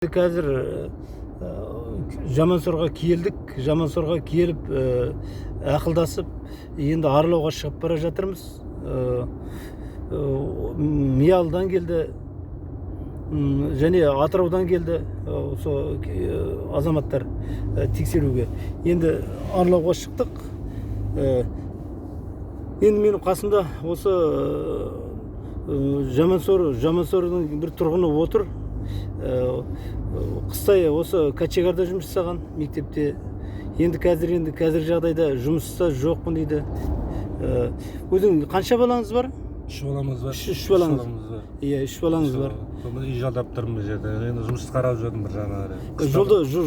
Қазір Жамансорға келдік. Жамансорға келіп ақылдасып, енді аралауға шығып бара жатырмыз. Миялдан келді, және Атыраудан келді осы азаматтар тексеруге. Енді аралауға шықтық. Енді менің қасымда осы Жамансордың бір тұрғыны отыр. Қыстай осы Качегарда жұмыс жасаған мектепте. Енді қазір жағдайда жұмыста жоқпын дейді. Өзің қанша балаңыз бар? 3 баламыз бар. 3 балаңыз. Иә, 3 балаңыз бар. Үй жалдап тұрмын бұл жерде. Енді жұмыс қарап жүрдім бір жағынан.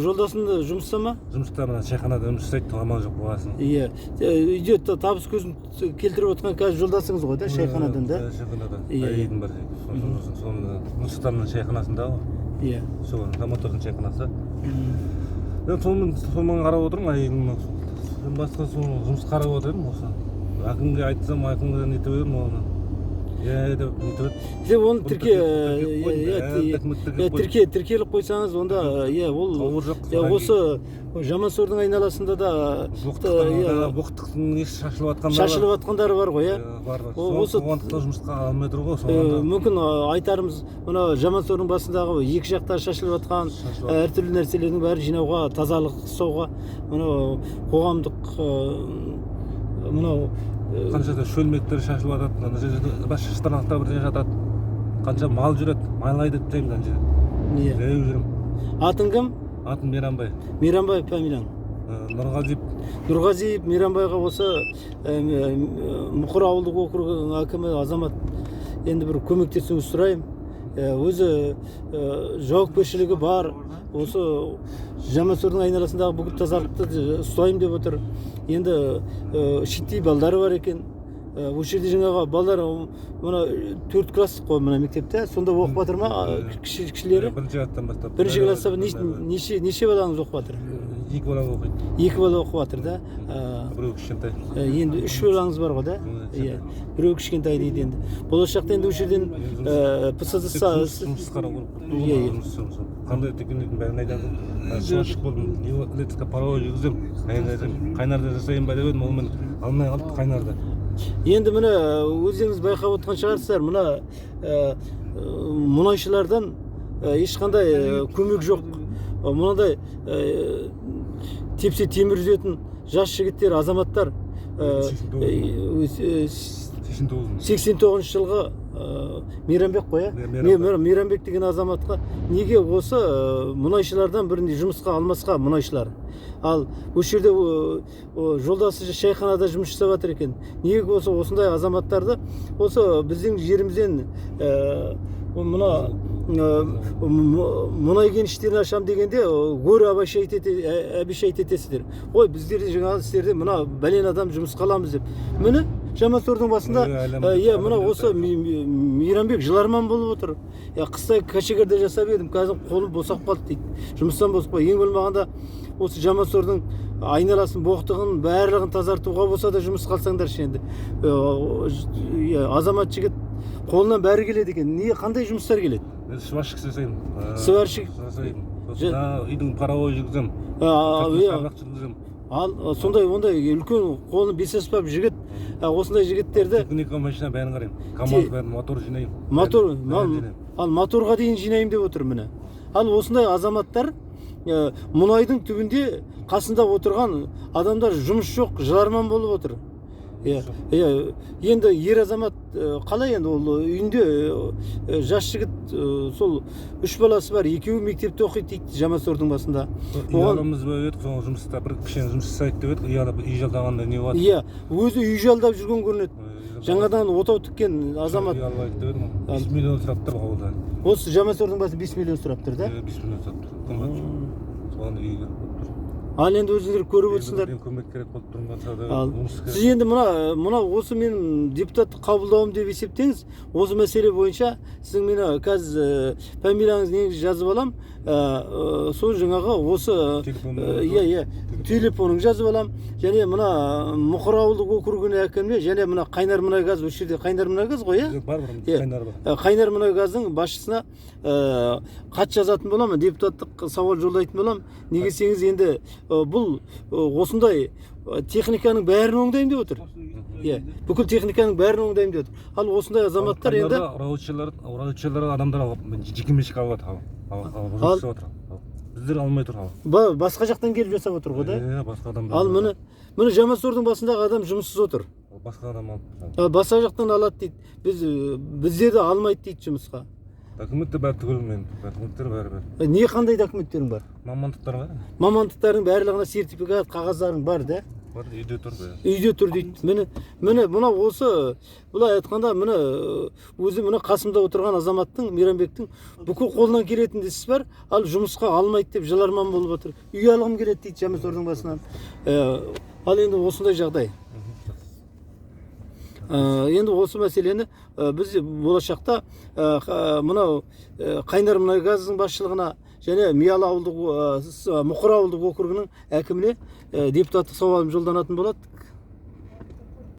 Жолдасында жұмыста ма? Жұмыста мына шайханада жұмыс жасайды, амал жоқ болғасын. Иә. Үйде табыс көзін келтіріп отқан қазір жолдасыңыз ғой да, шайханадан да? Шайханадан. Әйелім бар. Соны Нұрсұлтанның шайханасында ғой. Иә. Сол Жамансордың шайханасы. Мен сонымен қарап отырмын, әйелім. Басқа жұмыс қарап отырмын осы. Әкімге айтсам, әкімге нетіп едім оны. Оны тіркеліп қойсаңыз, онда осы Жамансордың айналасында да боқтықтың шашылып жатқандары бар ғой, бар. Сондықтан жұмысқа алмай тұр ғой. Мүмкін айтарымыз, мына Жамансордың басындағы екі жақта шашылып жатқан әртүрлі нәрселердің бәрі жинауға, тазалық ұстауға, қоғамдық қаншада шөлмектер шашылып жатады, ана жерде бас шаштарнақта бірдеңе жатады. Қанша мал жүреді, майлайды деймін ана жерде. Иә. Жаяу жүрмін. Атың кім? Атым Мейрамбай. Мейрамбай фамилияң? Нұрғазиев Мейрамбайға осы Мұқыр ауылдық округінің әкімі азамат енді бір көмектесуіңізді сұраймын. Өзі жауапкершілігі бар. Осы Жамансордың айналасындағы бүкіл тазалықты ұстайым деп отыр. Енді шеттей балдары бар екен. Бұл жерде жаңағы балдар мына 4 класстық қой мына мектепте. Сонда оқып жатыр ма кішілері? Бірінші класстан бастап. Бірінші класста неше балаңыз оқып жатыр? 2 бала оқиды. 2 бала оқып жатыр да. Біреу кішкентай. Енді 3 балаңыз бар ғой да? Иә. Біреу кішкентай дейді енді. Болашақта енді осы жерден ПСД жұмыс қарау керек. Қандай teknikтердің бәрін айтамын. Шошық болдым. Электрика паровой жүргіземін. Қайнарда жасайын ба деп едім, ол мен алмай қалды қайнарда. Енді міне өздеріңіз байқап отырған шығарсыздар, мына мұнайшылардан ешқандай көмек жоқ. Мынандай тепсе темір үзетін жас жігіттер, азаматтар 89 жылғы Мейрамбек қой, Мейрамбек деген азаматқа неге осы мұнайшылардан бірінде жұмысқа алмасқа мұнайшылар. Ал осы жерде жолдасы шайханада жұмыс жасап жатыр екен. Неге осындай азаматтарды осы біздің жерімізден мұнай кеніштерін ашам дегенде гөрі обещать етесіздер. Ой, біздер жаңағы істерде мына бәлен адам жұмысқа аламыз деп. Міне Жамансордың басында мына осы Мейрамбек жыларман болып отыр. Қыстай Качегарда жасап едім, қазір қолым босап қалды дейді. Жұмыстан босап қалды. Ең болмағанда осы Жамансордың айналасын, боқтығын, барлығын тазартуға болса да жұмыс қалсаңдаршы енді. Азамат жігіт қолынан бәрі келеді екен. Қандай жұмыстар келеді? Мен сварщик жасаймын. Сварщик? Үйдің паровой жүргіземін. Ал сондай үлкен қолы бесаспап жігіт, осындай жігіттерді техника машина бәрін қараймын. КамАЗ бәрін мотор жинаймын. Ал моторға дейін жинаймын деп отыр міне. Ал осындай азаматтар мұнайдың түбінде қасында отырған адамдар жұмыс жоқ, жыларман болып отыр. Енді ер азамат қалай енді ол үйінде жас жігіт сол 3 баласы бар, 2-і мектепте оқиды дейді Жамансордың басында. Ұялымыз бөледі, сол жұмыста бір кішкене жұмыс жасайды деп еді, ұялып үй жалдағанда не болады? Иә, өзі үй жалдап жүрген көрінеді. Жаңадан отау тіккен азамат. Ұялайды деп едім, 5 миллион сұрап тұр ауылда. Осы Жамансордың басы 5 миллион сұрап тұр да? 5 миллион сұрап тұр. Соған үй керек болып тұр. Ал енді өзіңдер көріп отырсыңдар. Көмек керек болып тұрмын. Сіз енді мына осы мен депутатты қабылдауым деп есептеңіз. Осы мәселе бойынша сіздің мені қазір фамилияңыз негізі жазып алам. сол жаңағы осы телефонын жазып алам. Және мына Мұқыр ауылдық округінің әкіміне және мына Қайнар мұнай газ, осы жерде Қайнар мұнай газ ғой, бар Қайнар бар. Қайнар мұнай газдың басшысына хат жазатын боламын, депутаттық сауал жолдайтын болам. Неге десеңіз, енді бұл осындай техниканың бәрін оңдайым деп отыр. Бүкіл техниканың бәрін оңдайым деп отыр. Ал осындай азаматтар енді раучылар адамдар жекеменшік алып отыр. Біздер алмай тұр. Басқа жақтан келіп жасап отыр ғой да. Басқа адамдар. Ал міне Жамасордың басындағы адам жұмыссыз отыр. Басқа адам алып. Басқа жақтан алады дейді. Біздерді алмайды дейді жұмысқа. Документтер бәрі түгел мен. Документтер бәрі. Не қандай документтерің бар? Мамандықтар бар. Мамандықтардың барлығына сертификат, қағаздарың бар да? Бар, үйде тұр. Үйде тұр дейді. Міне осы бұлай айтқанда міне өзі міне қасымда отырған азаматтың, Мейрамбектің бүкіл қолынан келетін ісі бар, ал жұмысқа алмайды деп жыларман болып отыр. Үй алғым келеді дейді Жамасордың басынан. Ал енді осындай жағдай. Енді осы мәселені біз болашақта мынау Қайнар мұнай газының басшылығына және Мұқыр ауылдық округінің әкіміне депутаттық сауалым жолданатын болады.